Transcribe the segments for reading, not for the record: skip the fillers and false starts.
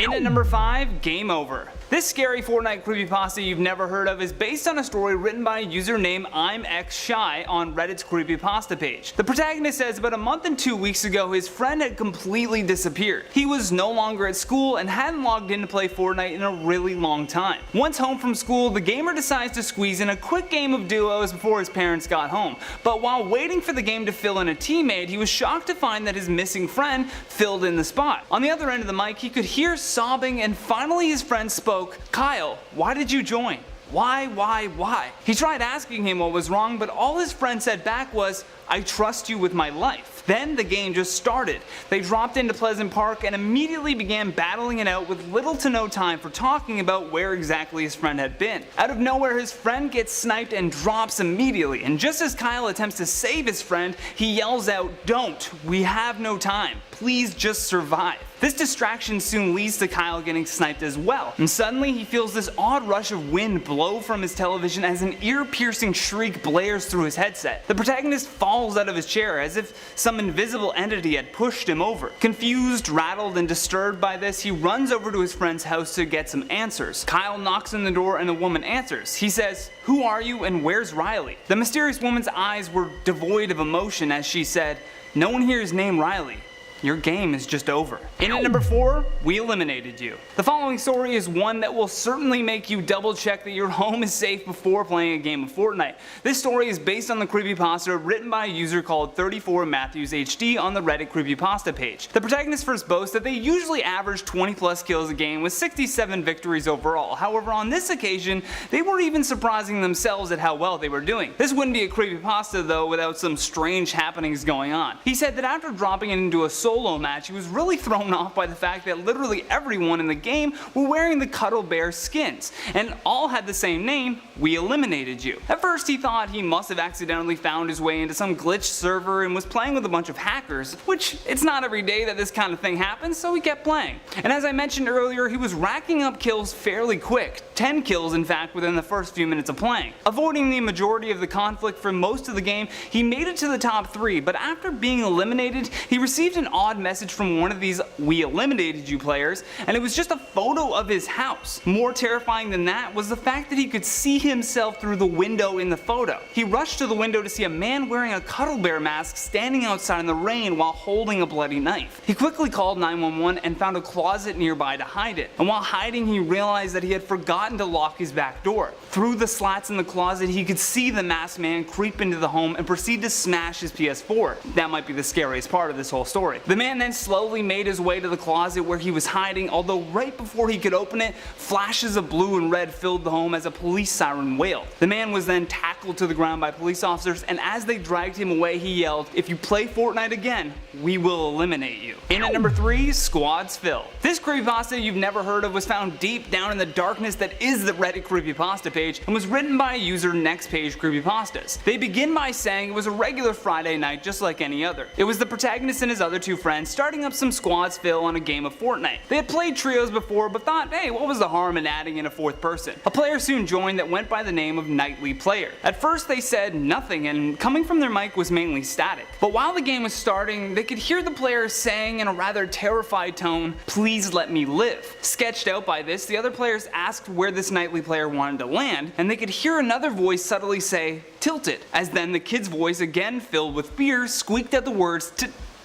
In at number 5, Game Over. This scary Fortnite creepypasta you've never heard of is based on a story written by a user named I'mXShy on Reddit's Creepypasta page. The protagonist says about a month and 2 weeks ago his friend had completely disappeared. He was no longer at school and hadn't logged in to play Fortnite in a really long time. Once home from school, the gamer decides to squeeze in a quick game of duos before his parents got home. But while waiting for the game to fill in a teammate, he was shocked to find that his missing friend filled in the spot. On the other end of the mic, he could hear sobbing, and finally his friend spoke, "Kyle, why did you join? Why? He tried asking him what was wrong, but all his friend said back was, "I trust you with my life." Then the game just started. They dropped into Pleasant Park and immediately began battling it out with little to no time for talking about where exactly his friend had been. Out of nowhere, his friend gets sniped and drops immediately, and just as Kyle attempts to save his friend, he yells out, "Don't, we have no time, please just survive." This distraction soon leads to Kyle getting sniped as well, and suddenly he feels this odd rush of wind blow from his television as an ear-piercing shriek blares through his headset. The protagonist falls out of his chair as if some invisible entity had pushed him over. Confused, rattled, and disturbed by this, he runs over to his friend's house to get some answers. Kyle knocks on the door and a woman answers. He says, "Who are you and where's Riley?" The mysterious woman's eyes were devoid of emotion as she said, "No one here is named Riley. Your game is just over." In at number 4, We Eliminated You. The following story is one that will certainly make you double check that your home is safe before playing a game of Fortnite. This story is based on the creepypasta written by a user called 34MatthewsHD on the Reddit Creepypasta page. The protagonist first boasts that they usually average 20 plus kills a game with 67 victories overall. However, on this occasion, they were even surprising themselves at how well they were doing. This wouldn't be a creepypasta though without some strange happenings going on. He said that after dropping it into a solo match, he was really thrown off by the fact that literally everyone in the game were wearing the Cuddle Bear skins, and all had the same name, We Eliminated You. At first he thought he must have accidentally found his way into some glitched server and was playing with a bunch of hackers, which it's not every day that this kind of thing happens, so he kept playing. And as I mentioned earlier, he was racking up kills fairly quick, 10 kills in fact within the first few minutes of playing. Avoiding the majority of the conflict for most of the game, he made it to the top 3, but after being eliminated, he received an odd message from one of these We Eliminated You players, and it was just a photo of his house. More terrifying than that was the fact that he could see himself through the window in the photo. He rushed to the window to see a man wearing a Cuddle Bear mask standing outside in the rain while holding a bloody knife. He quickly called 911 and found a closet nearby to hide it, and while hiding he realized that he had forgotten to lock his back door. Through the slats in the closet he could see the masked man creep into the home and proceed to smash his PS4. That might be the scariest part of this whole story. The man then slowly made his way to the closet where he was hiding, although right before he could open it, flashes of blue and red filled the home as a police siren wailed. The man was then tackled to the ground by police officers, and as they dragged him away he yelled, "If you play Fortnite again, we will eliminate you." In at number 3, Squad's Fill. This creepypasta you've never heard of was found deep down in the darkness that is the Reddit Creepypasta page and was written by a user Next Page Creepypastas. They begin by saying it was a regular Friday night just like any other. It was the protagonist and his other 2 friends starting up some Squad's Fill on a game of Fortnite. They had played trios before but thought, hey, what was the harm in adding in a 4th person? A player soon joined that went by the name of Nightly Player. At first they said nothing, and coming from their mic was mainly static. But while the game was starting, they could hear the player saying in a rather terrified tone, "Please let me live." Sketched out by this, the other players asked where this Nightly Player wanted to land, and they could hear another voice subtly say, "Tilted," as then the kid's voice, again filled with fear, squeaked out the words,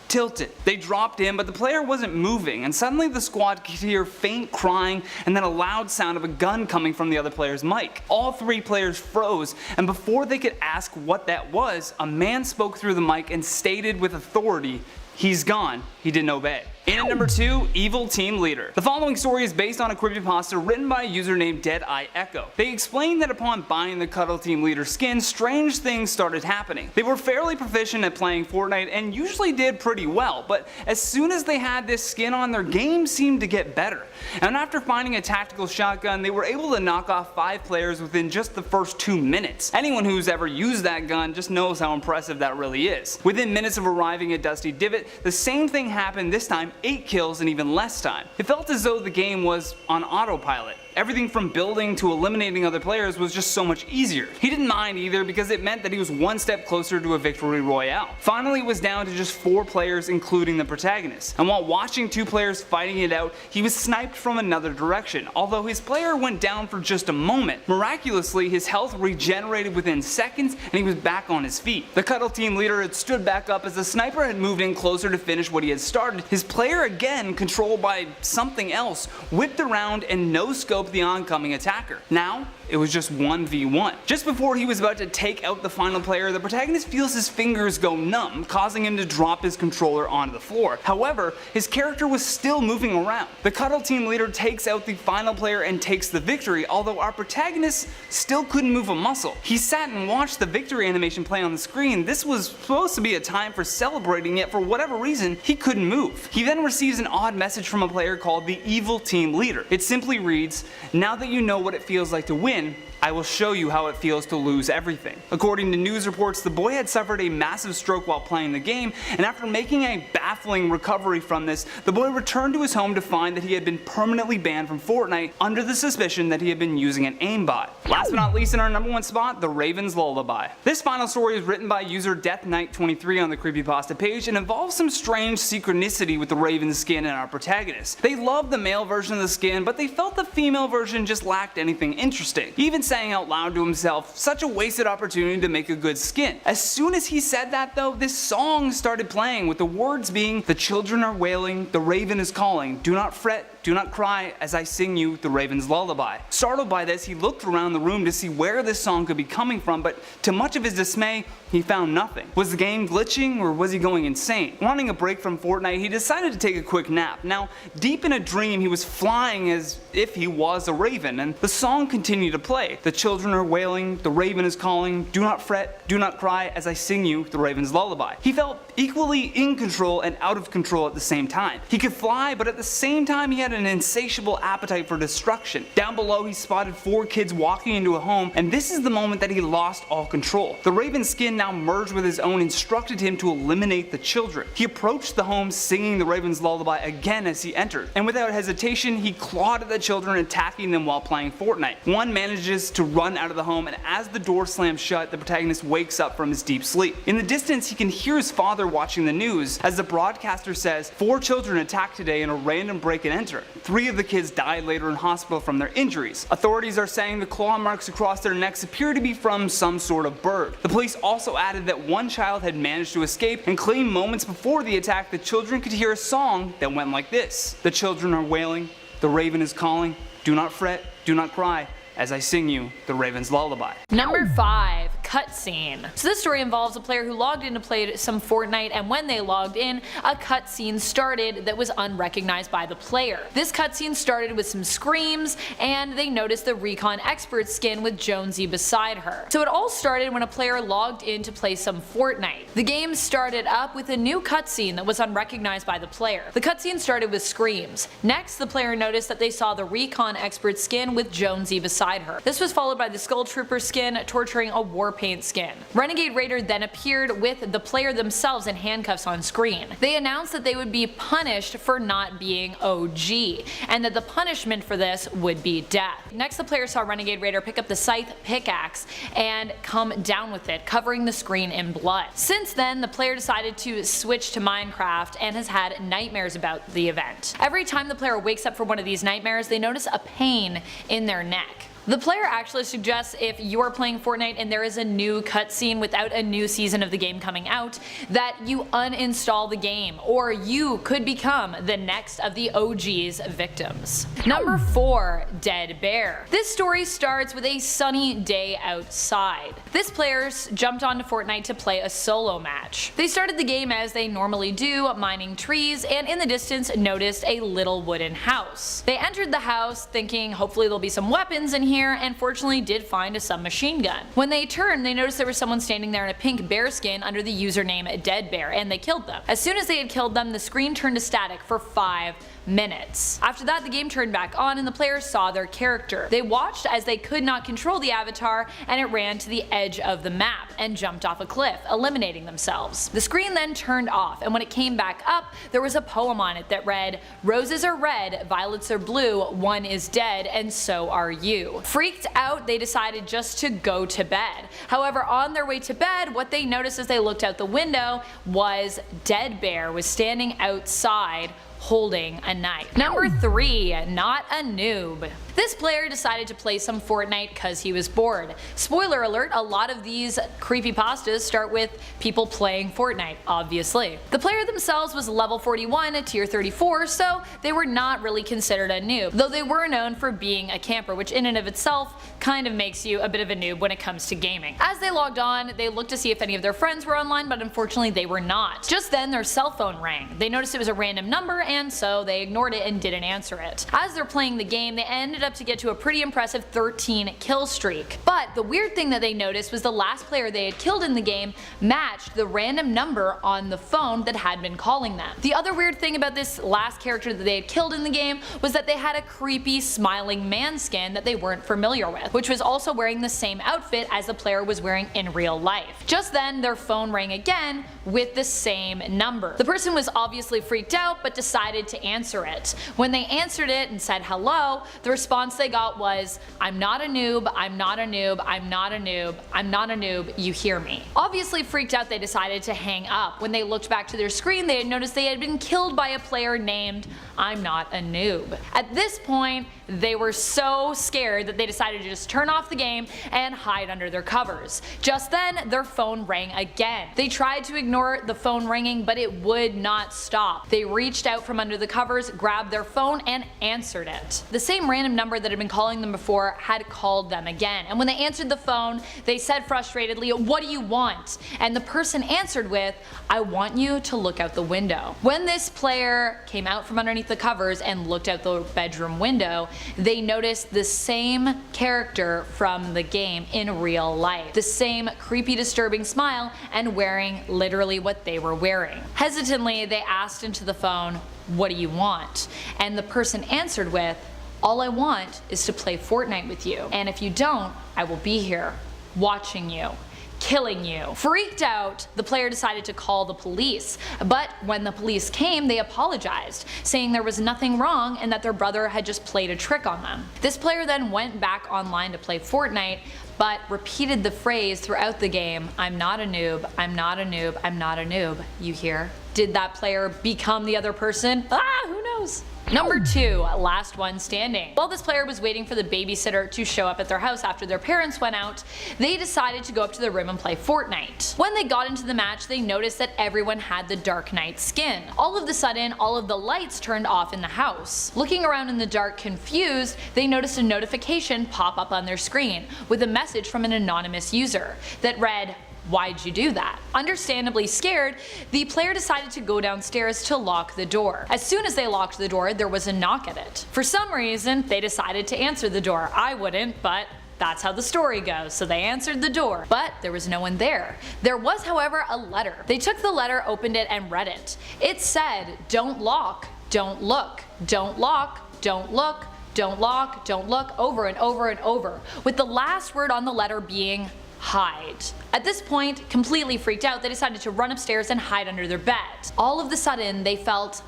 "Tilted." They dropped in, but the player wasn't moving, and suddenly the squad could hear faint crying and then a loud sound of a gun coming from the other player's mic. All 3 players froze, and before they could ask what that was, a man spoke through the mic and stated with authority, "He's gone, he didn't obey." In at number 2, Evil Team Leader. The following story is based on a creepypasta written by a user named Deadeye Echo. They explained that upon buying the Cuddle Team Leader skin, strange things started happening. They were fairly proficient at playing Fortnite and usually did pretty well, but as soon as they had this skin on, their game seemed to get better. And after finding a tactical shotgun, they were able to knock off 5 players within just the first 2 minutes. Anyone who's ever used that gun just knows how impressive that really is. Within minutes of arriving at Dusty Divot, the same thing happened this time time, 8 kills in even less time. It felt as though the game was on autopilot. Everything from building to eliminating other players was just so much easier. He didn't mind either because it meant that he was one step closer to a victory royale. Finally, it was down to just 4 players including the protagonist, and while watching 2 players fighting it out, he was sniped from another direction. Although his player went down for just a moment, miraculously his health regenerated within seconds and he was back on his feet. The Cuddle team leader had stood back up as the sniper had moved in closer to finish what he had started. His player, again controlled by something else, whipped around and no-scoped the oncoming attacker. Now, it was just 1v1. Just before he was about to take out the final player, the protagonist feels his fingers go numb, causing him to drop his controller onto the floor. However, his character was still moving around. The Cuddle team leader takes out the final player and takes the victory, although our protagonist still couldn't move a muscle. He sat and watched the victory animation play on the screen. This was supposed to be a time for celebrating, yet for whatever reason, he couldn't move. He then receives an odd message from a player called the Evil Team Leader. It simply reads, "Now that you know what it feels like to win, I will show you how it feels to lose everything." According to news reports, the boy had suffered a massive stroke while playing the game, and after making a baffling recovery from this, the boy returned to his home to find that he had been permanently banned from Fortnite under the suspicion that he had been using an aimbot. Last but not least, in our number 1 spot, The Raven's Lullaby. This final story is written by user DeathKnight23 on the Creepypasta page and involves some strange synchronicity with the Raven's skin and our protagonist. They loved the male version of the skin, but they felt the female version just lacked anything interesting. Even saying out loud to himself, "Such a wasted opportunity to make a good skin." As soon as he said that though, this song started playing with the words being, "The children are wailing, the raven is calling, do not fret, do not cry as I sing you the raven's lullaby." Startled by this, he looked around the room to see where this song could be coming from, but to much of his dismay, he found nothing. Was the game glitching or was he going insane? Wanting a break from Fortnite, he decided to take a quick nap. Now, deep in a dream, he was flying as if he was a raven, and the song continued to play. "The children are wailing, the raven is calling, do not fret, do not cry as I sing you the raven's lullaby." He felt equally in control and out of control at the same time. He could fly, but at the same time he had an insatiable appetite for destruction. Down below, he spotted 4 kids walking into a home, and this is the moment that he lost all control. The raven's skin now merged with his own, instructed him to eliminate the children. He approached the home singing the raven's lullaby again as he entered, and without hesitation he clawed at the children, attacking them while playing Fortnite. One manages to run out of the home, and as the door slams shut, the protagonist wakes up from his deep sleep. In the distance, he can hear his father watching the news as the broadcaster says, 4 children attacked today in a random break and enter. 3 of the kids died later in hospital from their injuries. Authorities are saying the claw marks across their necks appear to be from some sort of bird. The police also added that 1 child had managed to escape and claimed moments before the attack the children could hear a song that went like this: "The children are wailing, the raven is calling, do not fret, do not cry as I sing you the raven's lullaby." Number 5. Cutscene. So this story involves a player who logged in to play some Fortnite, and when they logged in, a cutscene started that was unrecognized by the player. This cutscene started with some screams, and they noticed the Recon Expert skin with Jonesy beside her. So it all started when a player logged in to play some Fortnite. The game started up with a new cutscene that was unrecognized by the player. The cutscene started with screams. Next, the player noticed that they saw the Recon Expert skin with Jonesy beside her. This was followed by the Skull Trooper skin torturing a Warpaint skin. Renegade Raider then appeared with the player themselves in handcuffs on screen. They announced that they would be punished for not being OG, and that the punishment for this would be death. Next, the player saw Renegade Raider pick up the scythe pickaxe and come down with it, covering the screen in blood. Since then, the player decided to switch to Minecraft and has had nightmares about the event. Every time the player wakes up from one of these nightmares, they notice a pain in their neck. The player actually suggests if you are playing Fortnite and there is a new cutscene without a new season of the game coming out, that you uninstall the game, or you could become the next of the OG's victims. Number 4. Dead Bear. This story starts with a sunny day outside. This player jumped onto Fortnite to play a solo match. They started the game as they normally do, mining trees, and in the distance noticed a little wooden house. They entered the house thinking hopefully there'll be some weapons in here, and fortunately did find a submachine gun. When they turned, they noticed there was someone standing there in a pink bear skin under the username Dead Bear, and they killed them. As soon as they had killed them, the screen turned to static for 5 minutes. After that, the game turned back on and the players saw their character. They watched as they could not control the avatar and it ran to the edge of the map and jumped off a cliff, eliminating themselves. The screen then turned off, and when it came back up, there was a poem on it that read, "Roses are red, violets are blue, one is dead, and so are you." Freaked out, they decided just to go to bed. However, on their way to bed, what they noticed as they looked out the window was Dead Bear was standing outside holding a knife. Number 3, not a noob. This player decided to play some Fortnite cause he was bored. Spoiler alert, a lot of these creepypastas start with people playing Fortnite, obviously. The player themselves was level 41 at tier 34, so they were not really considered a noob, though they were known for being a camper, which in and of itself kind of makes you a bit of a noob when it comes to gaming. As they logged on, they looked to see if any of their friends were online, but unfortunately they were not. Just then their cell phone rang. They noticed it was a random number, and so they ignored it and didn't answer it. As they're playing the game, they ended up to get to a pretty impressive 13 kill streak. But the weird thing that they noticed was the last player they had killed in the game matched the random number on the phone that had been calling them. The other weird thing about this last character that they had killed in the game was that they had a creepy smiling man skin that they weren't familiar with, which was also wearing the same outfit as the player was wearing in real life. Just then their phone rang again with the same number. The person was obviously freaked out but decided to answer it. When they answered it and said hello, the response they got was, "I'm not a noob, I'm not a noob, I'm not a noob, I'm not a noob, you hear me." Obviously freaked out, they decided to hang up. When they looked back to their screen, they had noticed they had been killed by a player named I'm Not a Noob. At this point, they were so scared that they decided to just turn off the game and hide under their covers. Just then, their phone rang again. They tried to ignore the phone ringing, but it would not stop. They reached out from under the covers, grabbed their phone, and answered it. The same random number that had been calling them before had called them again, and when they answered the phone, they said frustratedly, "What do you want?" And the person answered with, "I want you to look out the window." When this player came out from underneath the covers and looked out the bedroom window, they noticed the same character from the game in real life. The same creepy, disturbing smile and wearing literally what they were wearing. Hesitantly, they asked into the phone, "What do you want?" And the person answered with, "All I want is to play Fortnite with you. And if you don't, I will be here, watching you, killing you." Freaked out, the player decided to call the police, but when the police came, they apologized, saying there was nothing wrong and that their brother had just played a trick on them. This player then went back online to play Fortnite, but repeated the phrase throughout the game, "I'm not a noob, I'm not a noob, I'm not a noob, you hear?" Did that player become the other person? Who knows? Number 2, last one standing. While this player was waiting for the babysitter to show up at their house after their parents went out, they decided to go up to their room and play Fortnite. When they got into the match, they noticed that everyone had the Dark Knight skin. All of a sudden, all of the lights turned off in the house. Looking around in the dark confused, they noticed a notification pop up on their screen with a message from an anonymous user that read, "Why'd you do that?" Understandably scared, the player decided to go downstairs to lock the door. As soon as they locked the door, there was a knock at it. For some reason, they decided to answer the door. I wouldn't, but that's how the story goes. So they answered the door, but there was no one there. There was, however, a letter. They took the letter, opened it, and read it. It said, "Don't lock, don't look, don't lock, don't look, don't lock, don't look," over and over and over, with the last word on the letter being hide. At this point, completely freaked out, they decided to run upstairs and hide under their bed. All of a sudden, they felt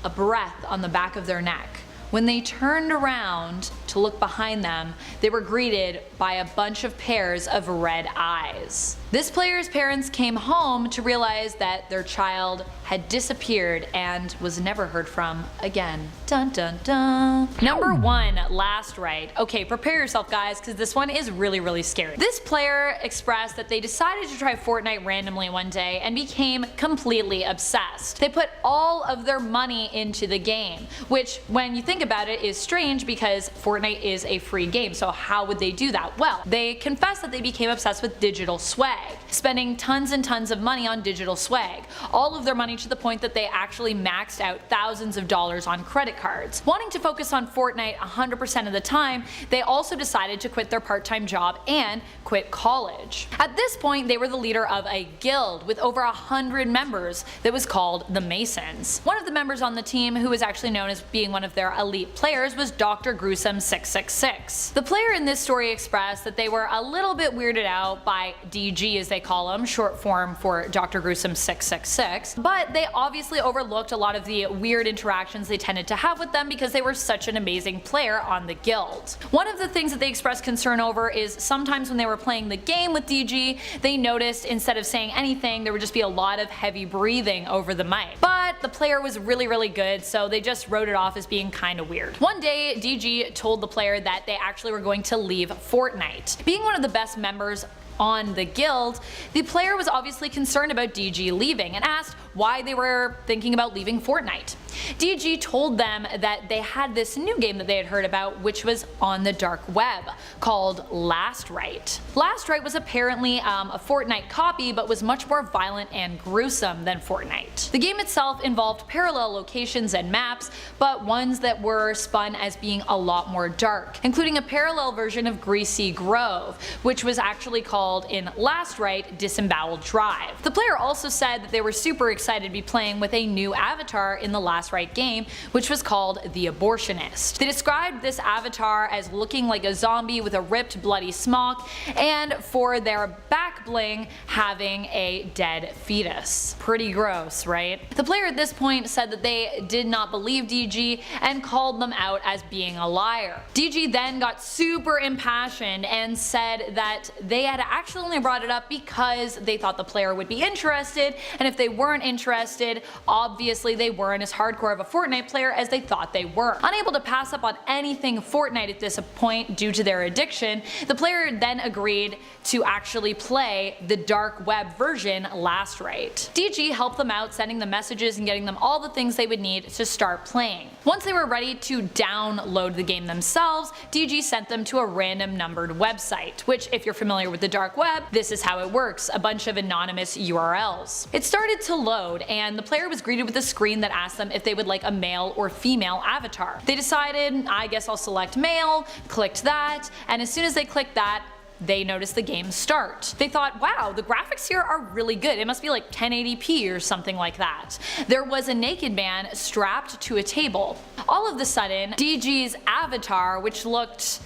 a breath on the back of their neck. When they turned around to look behind them, they were greeted by a bunch of pairs of red eyes. This player's parents came home to realize that their child had disappeared and was never heard from again. Dun dun dun. Number 1, last right. Okay, prepare yourself guys, because this one is really scary. This player expressed that they decided to try Fortnite randomly one day and became completely obsessed. They put all of their money into the game, which when you think about it is strange because Fortnite is a free game, so how would they do that? Well, they confessed that they became obsessed with digital sweat. swag, spending tons and tons of money on digital swag, all of their money to the point that they actually maxed out thousands of dollars on credit cards. Wanting to focus on Fortnite 100% of the time, they also decided to quit their part-time job and quit college. At this point, they were the leader of a guild with over 100 members that was called the Masons. One of the members on the team, who was actually known as being one of their elite players, was Dr. Gruesome 666. The player in this story expressed that they were a little bit weirded out by DG, as they call him, short form for Dr. Gruesome 666, but they obviously overlooked a lot of the weird interactions they tended to have with them because they were such an amazing player on the guild. One of the things that they expressed concern over is sometimes when they were playing the game with DG, they noticed instead of saying anything, there would just be a lot of heavy breathing over the mic. But the player was really good, so they just wrote it off as being kinda weird. One day, DG told the player that they actually were going to leave Fortnite. Being one of the best members on the guild, the player was obviously concerned about DG leaving and asked why they were thinking about leaving Fortnite. DG told them that they had this new game that they had heard about, which was on the dark web, called Last Rite. Last Rite was apparently a Fortnite copy, but was much more violent and gruesome than Fortnite. The game itself involved parallel locations and maps, but ones that were spun as being a lot more dark, including a parallel version of Greasy Grove, which was actually called in Last Rite Disemboweled Drive. The player also said that they were super excited to be playing with a new avatar in the Last Rite game, which was called the Abortionist. They described this avatar as looking like a zombie with a ripped bloody smock, and for their back bling having a dead fetus. Pretty gross, right? The player at this point said that they did not believe DG and called them out as being a liar. DG then got super impassioned and said that they had actually only brought it up because they thought the player would be interested, and if they weren't interested, obviously they weren't as hardcore of a Fortnite player as they thought they were. Unable to pass up on anything Fortnite at this point due to their addiction, the player then agreed to actually play the dark web version Last Rite. DG helped them out, sending them messages and getting them all the things they would need to start playing. Once they were ready to download the game themselves, DG sent them to a random numbered website, which, if you're familiar with the dark web, this is how it works, a bunch of anonymous URLs. It started to load, and the player was greeted with a screen that asked them if they would like a male or female avatar. They decided, I guess I'll select male, clicked that, and as soon as they clicked that, they noticed the game start. They thought, wow, the graphics here are really good. It must be like 1080p or something like that. There was a naked man strapped to a table. All of a sudden, DG's avatar, which looked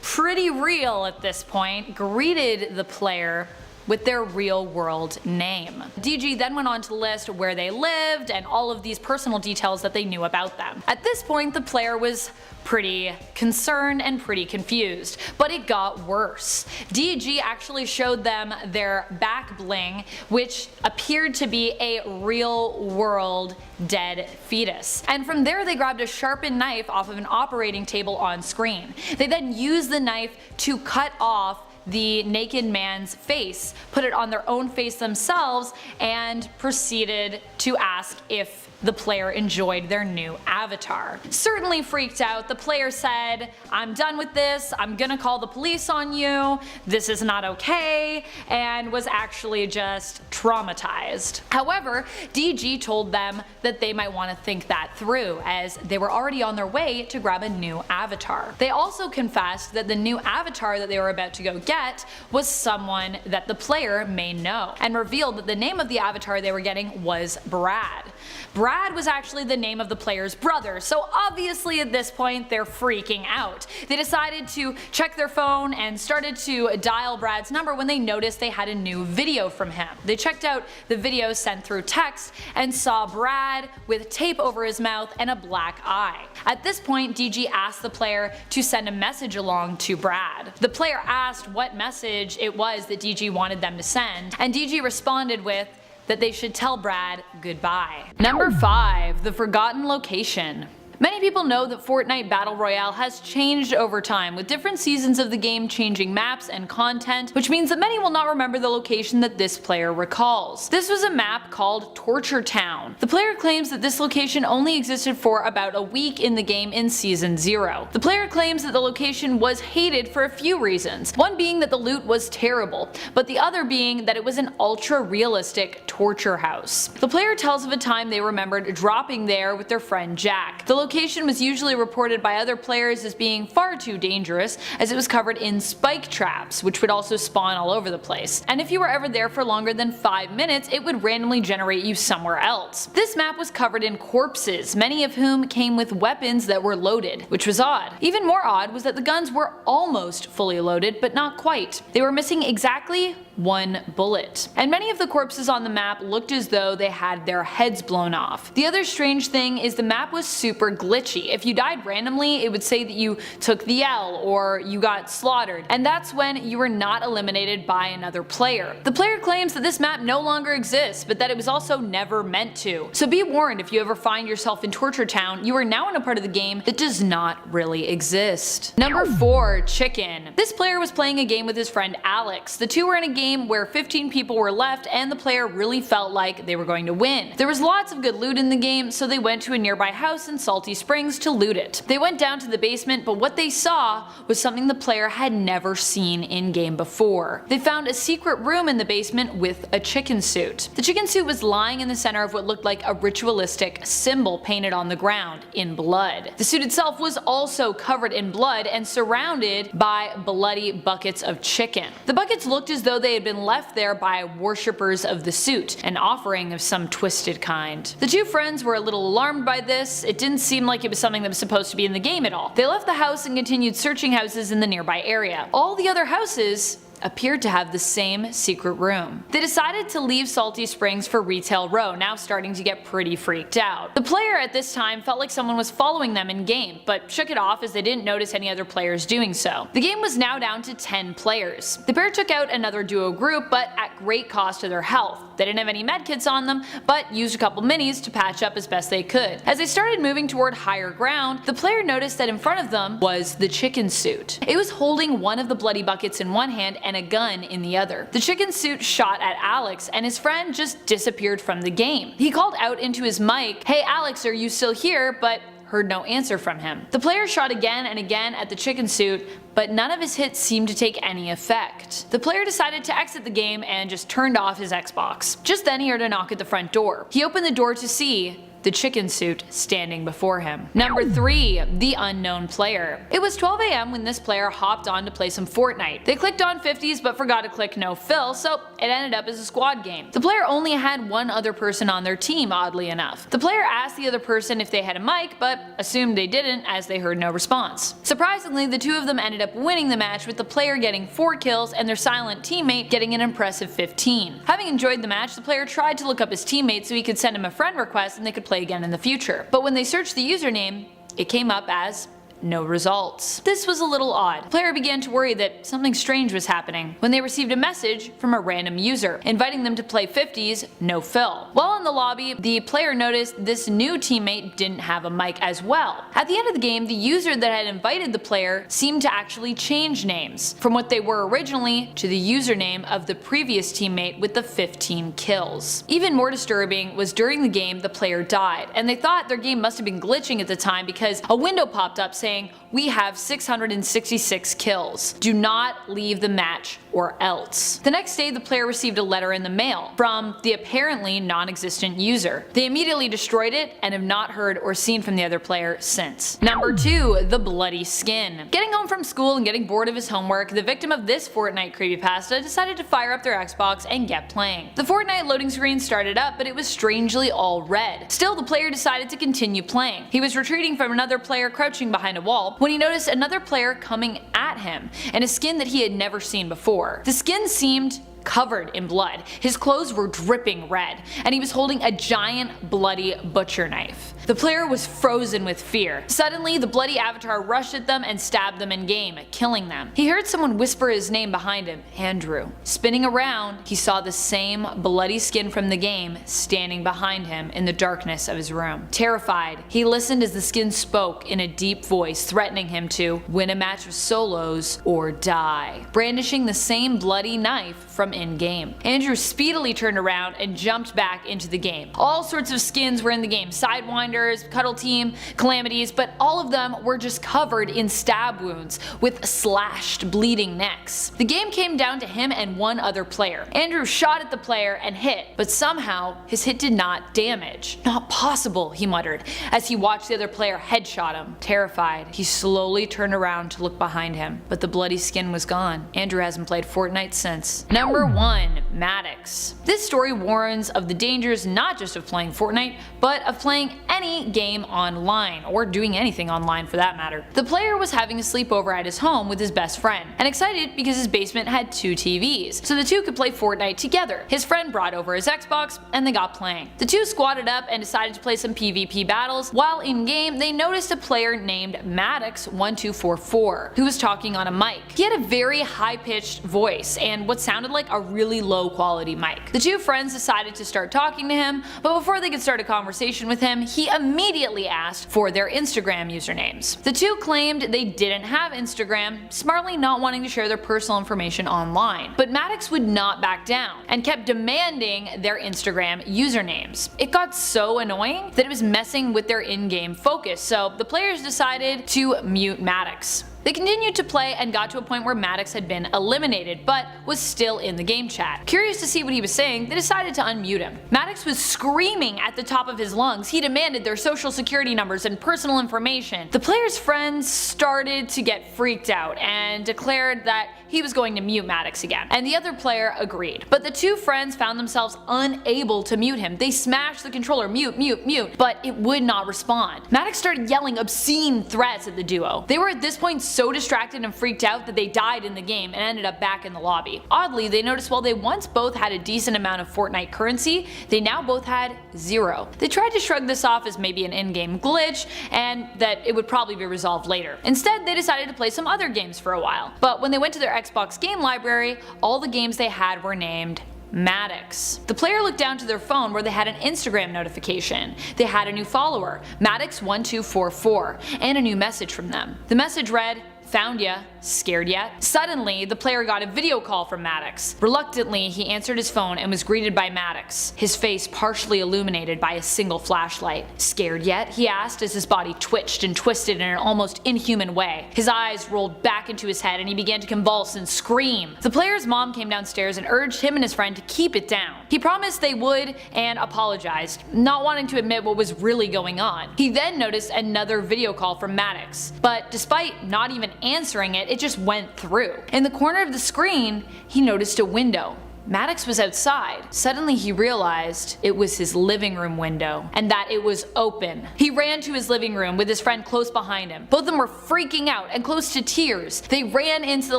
pretty real at this point, greeted the player with their real world name. DG then went on to list where they lived and all of these personal details that they knew about them. At this point, the player was pretty concerned and pretty confused, but it got worse. DG actually showed them their back bling, which appeared to be a real world dead fetus. And from there they grabbed a sharpened knife off of an operating table on screen. They then used the knife to cut off the naked man's face, put it on their own face themselves, and proceeded to ask if the player enjoyed their new avatar. Certainly freaked out, the player said, "I'm done with this, I'm gonna call the police on you, this is not okay," and was actually just traumatized. However, DG told them that they might want to think that through, as they were already on their way to grab a new avatar. They also confessed that the new avatar that they were about to go get was someone that the player may know, and revealed that the name of the avatar they were getting was Brad. Brad was actually the name of the player's brother, so obviously at this point they're freaking out. They decided to check their phone and started to dial Brad's number when they noticed they had a new video from him. They checked out the video sent through text and saw Brad with tape over his mouth and a black eye. At this point, DG asked the player to send a message along to Brad. The player asked what message it was that DG wanted them to send, and DG responded with that they should tell Brad goodbye. Number 5. The Forgotten Location. Many people know that Fortnite Battle Royale has changed over time, with different seasons of the game changing maps and content, which means that many will not remember the location that this player recalls. This was a map called Torture Town. The player claims that this location only existed for about a week in the game in Season 0. The player claims that the location was hated for a few reasons, one being that the loot was terrible, but the other being that it was an ultra-realistic torture house. The player tells of a time they remembered dropping there with their friend Jack. The location was usually reported by other players as being far too dangerous, as it was covered in spike traps, which would also spawn all over the place, and if you were ever there for longer than 5 minutes, it would randomly generate you somewhere else. This map was covered in corpses, many of whom came with weapons that were loaded, which was odd. Even more odd was that the guns were almost fully loaded, but not quite. They were missing exactly 1 bullet. And many of the corpses on the map looked as though they had their heads blown off. The other strange thing is the map was super glitchy. If you died randomly, it would say that you took the L or you got slaughtered, and that's when you were not eliminated by another player. The player claims that this map no longer exists, but that it was also never meant to. So be warned, if you ever find yourself in Torture Town, you are now in a part of the game that does not really exist. Number 4, Chicken. This player was playing a game with his friend Alex. The two were in a game where 15 people were left and the player really felt like they were going to win. There was lots of good loot in the game, so they went to a nearby house in Salty Springs to loot it. They went down to the basement, but what they saw was something the player had never seen in game before. They found a secret room in the basement with a chicken suit. The chicken suit was lying in the center of what looked like a ritualistic symbol painted on the ground in blood. The suit itself was also covered in blood and surrounded by bloody buckets of chicken. The buckets looked as though they had been left there by worshippers of the suit, an offering of some twisted kind. The two friends were a little alarmed by this. It didn't seem like it was something that was supposed to be in the game at all. They left the house and continued searching houses in the nearby area. All the other houses appeared to have the same secret room. They decided to leave Salty Springs for Retail Row, now starting to get pretty freaked out. The player at this time felt like someone was following them in game, but shook it off as they didn't notice any other players doing so. The game was now down to 10 players. The pair took out another duo group, but at great cost to their health. They didn't have any medkits on them, but used a couple minis to patch up as best they could. As they started moving toward higher ground, the player noticed that in front of them was the chicken suit. It was holding one of the bloody buckets in one hand and a gun in the other. The chicken suit shot at Alex, and his friend just disappeared from the game. He called out into his mic, "Hey Alex, are you still here?" but heard no answer from him. The player shot again and again at the chicken suit, but none of his hits seemed to take any effect. The player decided to exit the game and just turned off his Xbox. Just then he heard a knock at the front door. He opened the door to see the chicken suit standing before him. Number 3, the unknown player. It was 12 AM when this player hopped on to play some Fortnite. They clicked on 50s but forgot to click no fill, so it ended up as a squad game. The player only had one other person on their team, oddly enough. The player asked the other person if they had a mic, but assumed they didn't as they heard no response. Surprisingly, the two of them ended up winning the match, with the player getting 4 kills and their silent teammate getting an impressive 15. Having enjoyed the match, the player tried to look up his teammate so he could send him a friend request and they could play again in the future. But when they searched the username, it came up as no results. This was a little odd. The player began to worry that something strange was happening when they received a message from a random user inviting them to play 50s no fill. While in the lobby, the player noticed this new teammate didn't have a mic as well. At the end of the game, the user that had invited the player seemed to actually change names from what they were originally to the username of the previous teammate with the 15 kills. Even more disturbing was during the game the player died, and they thought their game must have been glitching at the time because a window popped up saying, "We have 666 kills. Do not leave the match or else." The next day, the player received a letter in the mail from the apparently non-existent user. They immediately destroyed it and have not heard or seen from the other player since. Number 2, the bloody skin. Getting home from school and getting bored of his homework, the victim of this Fortnite creepypasta decided to fire up their Xbox and get playing. The Fortnite loading screen started up, but it was strangely all red. Still, the player decided to continue playing. He was retreating from another player crouching behind a wall when he noticed another player coming at him, and a skin that he had never seen before. The skin seemed covered in blood. His clothes were dripping red, and he was holding a giant bloody butcher knife. The player was frozen with fear. Suddenly, the bloody avatar rushed at them and stabbed them in-game, killing them. He heard someone whisper his name behind him, Andrew. Spinning around, he saw the same bloody skin from the game standing behind him in the darkness of his room. Terrified, he listened as the skin spoke in a deep voice, threatening him to win a match of solos or die, brandishing the same bloody knife from in-game. Andrew speedily turned around and jumped back into the game. All sorts of skins were in the game, Sidewinders, Cuddle Team, Calamities, but all of them were just covered in stab wounds with slashed, bleeding necks. The game came down to him and one other player. Andrew shot at the player and hit, but somehow his hit did not damage. Not possible, he muttered as he watched the other player headshot him. Terrified, he slowly turned around to look behind him, but the bloody skin was gone. Andrew hasn't played Fortnite since. Number 1. Maddox. This story warns of the dangers not just of playing Fortnite, but of playing any game online, or doing anything online for that matter. The player was having a sleepover at his home with his best friend, and excited because his basement had 2 TVs, so the two could play Fortnite together. His friend brought over his Xbox, and they got playing. The two squatted up and decided to play some PvP battles. While in-game, they noticed a player named Maddox1244, who was talking on a mic. He had a very high-pitched voice, and what sounded like a really low-quality mic. The two friends decided to start talking to him, but before they could start a conversation with him, he immediately asked for their Instagram usernames. The two claimed they didn't have Instagram, smartly not wanting to share their personal information online. But Maddox would not back down, and kept demanding their Instagram usernames. It got so annoying that it was messing with their in-game focus, so the players decided to mute Maddox. They continued to play and got to a point where Maddox had been eliminated, but was still in the game chat. Curious to see what he was saying, they decided to unmute him. Maddox was screaming at the top of his lungs. He demanded their social security numbers and personal information. The player's friends started to get freaked out and declared that he was going to mute Maddox again, and the other player agreed. But the two friends found themselves unable to mute him. They smashed the controller, mute, mute, mute, but it would not respond. Maddox started yelling obscene threats at the duo. They were at this point so distracted and freaked out that they died in the game and ended up back in the lobby. Oddly, they noticed while they once both had a decent amount of Fortnite currency, they now both had 0. They tried to shrug this off as maybe an in-game glitch and that it would probably be resolved later. Instead, they decided to play some other games for a while. But when they went to their Xbox game library, all the games they had were named Maddox. The player looked down to their phone where they had an Instagram notification. They had a new follower, Maddox1244, and a new message from them. The message read, "Found ya. Scared yet?" Suddenly, the player got a video call from Maddox. Reluctantly, he answered his phone and was greeted by Maddox, his face partially illuminated by a single flashlight. "Scared yet?" he asked as his body twitched and twisted in an almost inhuman way. His eyes rolled back into his head and he began to convulse and scream. The player's mom came downstairs and urged him and his friend to keep it down. He promised they would and apologized, not wanting to admit what was really going on. He then noticed another video call from Maddox, but despite not even answering it, it just went through. In the corner of the screen, he noticed a window. Maddox was outside. Suddenly he realized it was his living room window, and that it was open. He ran to his living room with his friend close behind him. Both of them were freaking out and close to tears. They ran into the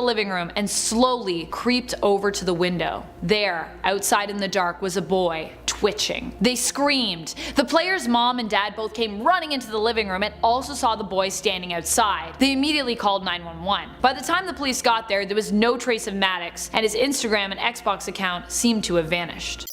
living room and slowly creeped over to the window. There, outside in the dark, was a boy, twitching. They screamed. The player's mom and dad both came running into the living room and also saw the boy standing outside. They immediately called 911. By the time the police got there, there was no trace of Maddox, and his Instagram and Xbox account seemed to have vanished.